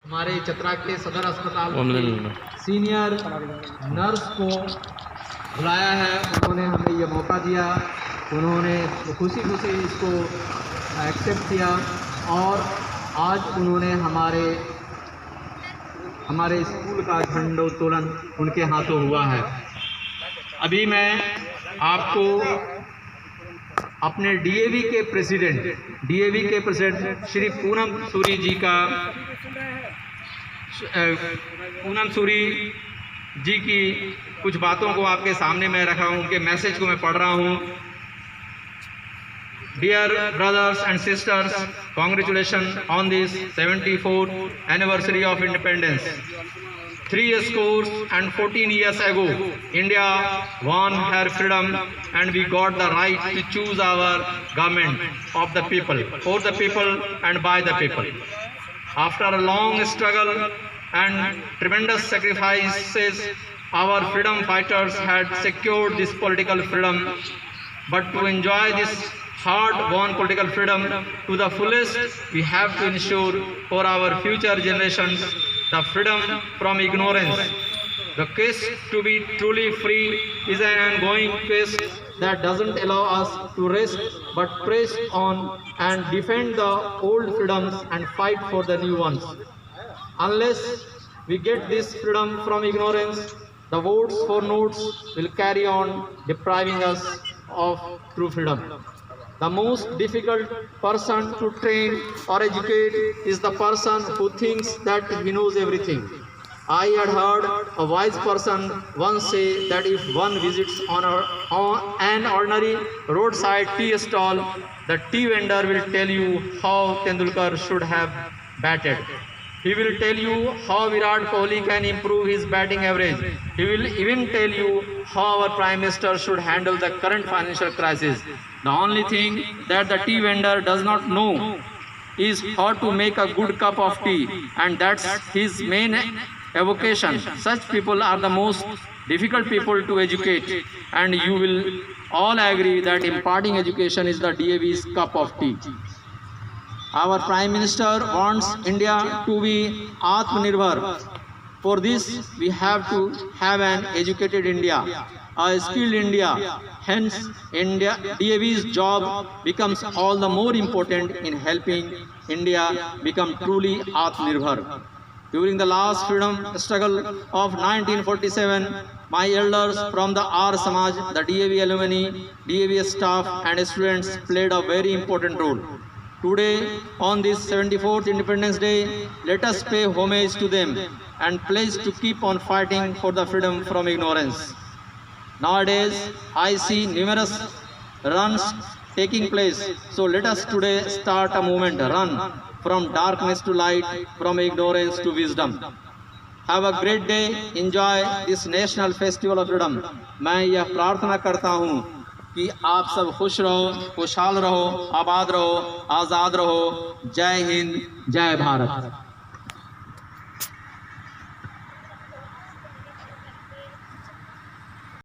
हमारे चतरा के सदर अस्पताल के सीनियर नर्स को बुलाया है। उन्होंने हमें ये मौका दिया, उन्होंने खुशी खुशी इसको एक्सेप्ट किया और आज उन्होंने हमारे स्कूल का झंडोत्तोलन उनके हाथों हुआ है। अभी मैं आपको अपने डीएवी के प्रेसिडेंट श्री पूनम सूरी जी की कुछ बातों को आपके सामने मैं रखा हूँ, उनके मैसेज को मैं पढ़ रहा हूँ। Dear brothers and sisters, congratulations on this 74th anniversary of independence. 314 years ago, India won her freedom and we got the right to choose our government of the people, for the people and by the people. After a long struggle and tremendous sacrifices, our freedom fighters had secured this political freedom. But to enjoy this hard-won political freedom to the fullest, we have to ensure for our future generations the freedom from ignorance. The quest to be truly free is an ongoing quest that doesn't allow us to rest but press on and defend the old freedoms and fight for the new ones. Unless we get this freedom from ignorance, the votes for notes will carry on depriving us of true freedom. The most difficult person to train or educate is the person who thinks that he knows everything. I had heard a wise person once say that if one visits on an ordinary roadside tea stall, the tea vendor will tell you how Tendulkar should have batted. He will tell you how Virat Kohli can improve his batting average. He will even tell you how our Prime Minister should handle the current financial crisis. The only thing that the tea vendor does not know is how to make a good cup of tea, and that's his main avocation. Such people are the most difficult people to educate, and you will all agree that imparting education is the DAV's cup of tea. Our Prime Minister wants India to be Atmanirbhar. For this, we have to have an educated India, a skilled India. Hence, DAV's job becomes all the more important in helping India become truly Atmanirbhar. During the last freedom struggle of 1947, my elders from the R Samaj, the DAV alumni, DAV staff and students played a very important role. Today, on this 74th Independence Day, let us pay homage to them and pledge to keep on fighting for the freedom from ignorance. Nowadays, I see numerous runs taking place. So let us today start a movement, run from darkness to light, from ignorance to wisdom. Have a great day. Enjoy this national festival of freedom. मैं यह प्रार्थना करता हूँ कि आप सब खुश रहो, खुशहाल रहो, आबाद रहो, आज़ाद रहो। जय हिंद, जय भारत।